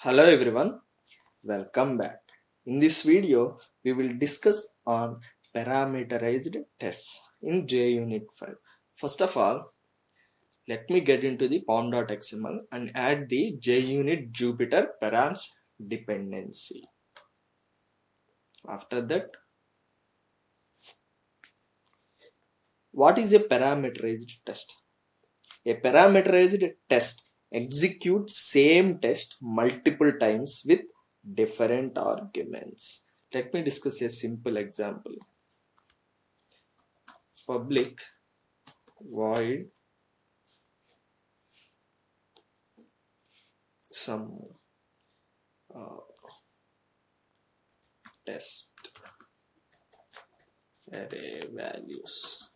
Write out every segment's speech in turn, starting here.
Hello everyone, welcome back. In this video, we will discuss on parameterized tests in JUNIT-5. First of all, let me get into the pom.xml and add the JUnit Jupyter params dependency. After that, what is a parameterized test? A parameterized test executes same test multiple times with different arguments. Let me discuss a simple example. Public void some test array values.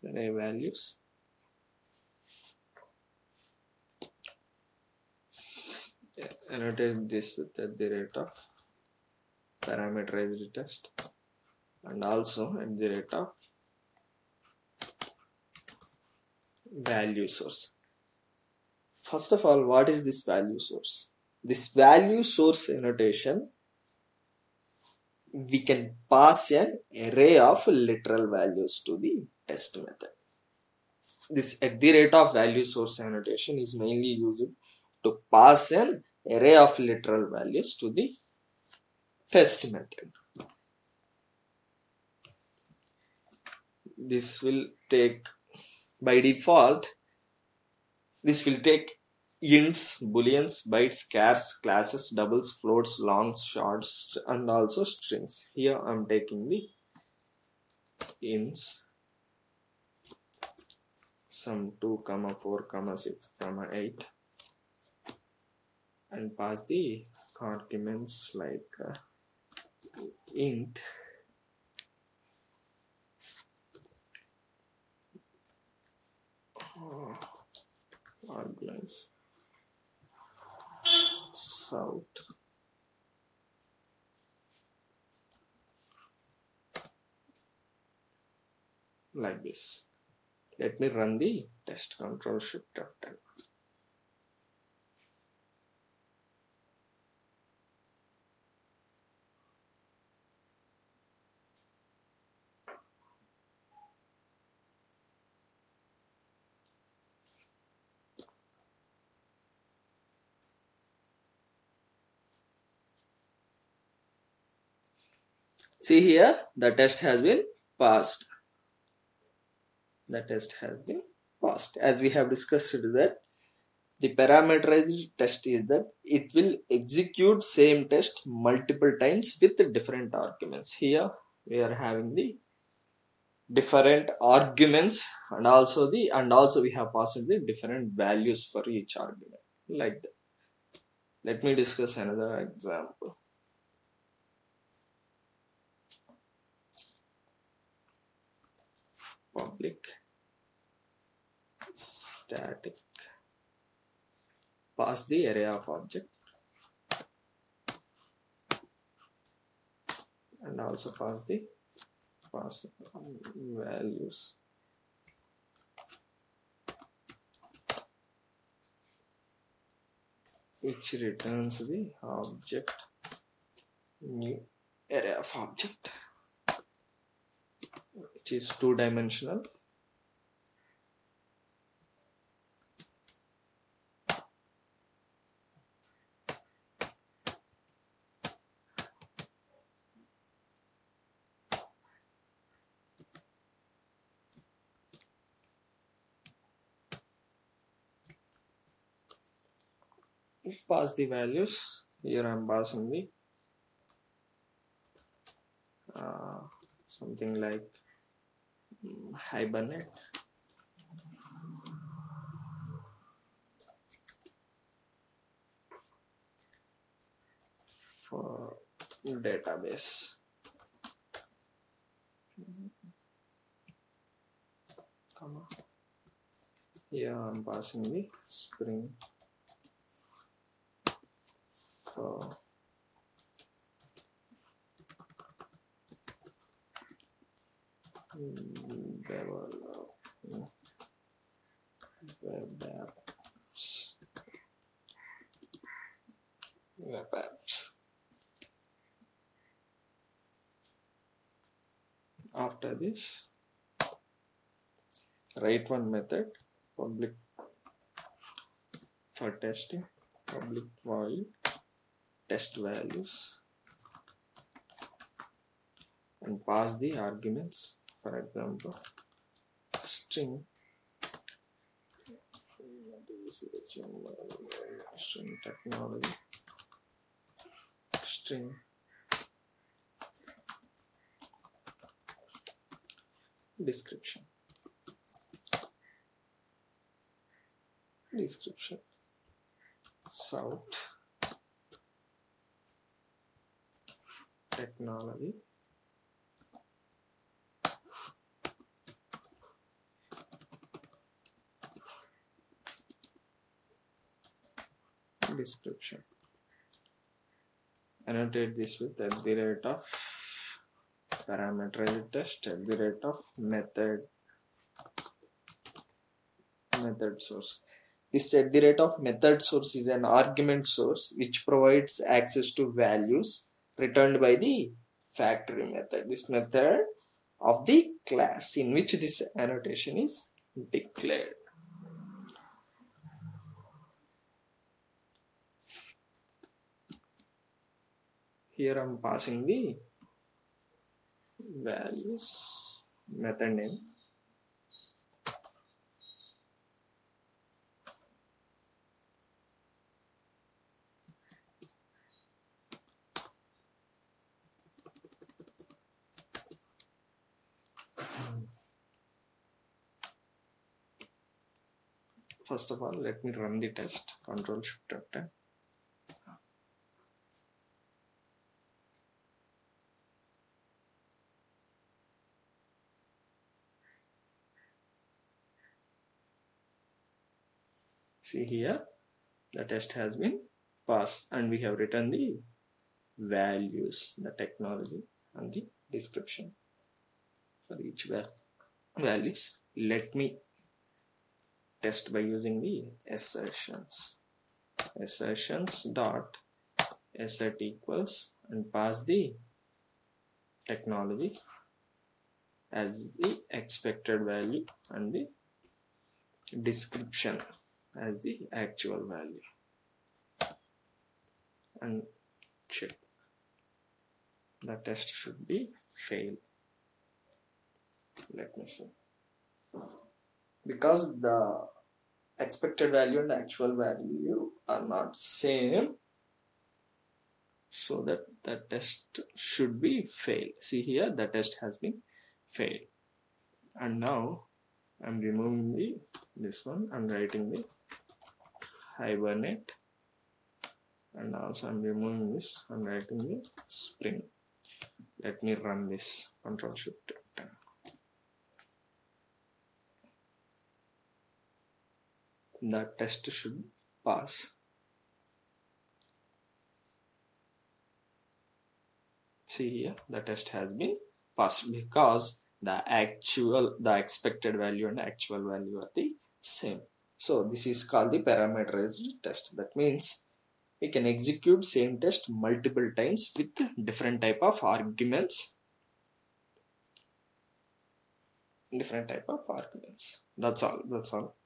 Array values annotate this with at the rate of parameterized test and also at the rate of value source. First of all, what is this value source? This value source annotation, we can pass an array of literal values to the test method. This at the rate of value source annotation is mainly used to pass an array of literal values to the test method. This will take, by default, this will take ints, booleans, bytes, chars, classes, doubles, floats, longs, shorts, and also strings. Here I am taking the ints, some 2, 4, 6, 8, and pass the arguments like int arguments south like this. Let me run the test. Control Shift F10. See here, the test has been passed. The test has been passed. As we have discussed that the parameterized test is that it will execute same test multiple times with different arguments. Here we are having the different arguments and also we have passed the different values for each argument like that. Let me discuss another example. Public static pass the array of object and also pass values which returns the object new array of object which is 2-dimensional. Pass the values. Here I am passing the something like hibernate for database. Here I am passing the spring for web apps. After this, write one method, public for testing, public void test values, and pass the arguments. For example, string technology, string description, south technology, description. Annotate this with @ parameterized test @ method source. This @ method source is an argument source which provides access to values returned by the factory method. This method of the class in which this annotation is declared. Here I am passing the values, method name, first of all let me run the test. Ctrl+Shift+F10. See here, the test has been passed and we have written the values, the technology and the description for each values. Let me test by using the assertions dot assert equals and pass the technology as the expected value and the description as the actual value, and check. The test should be fail. Let me see. Because the expected value and actual value are not same, so that the test should be fail. See here, the test has been failed. And now I'm removing this one and writing the hibernate, and also I'm removing this and writing the spring. Let me run this. Ctrl+Shift+10. The test should pass. See here, the test has been passed because the expected value and actual value are the same. So this is called the parameterized test. That means we can execute same test multiple times with different type of arguments. That's all.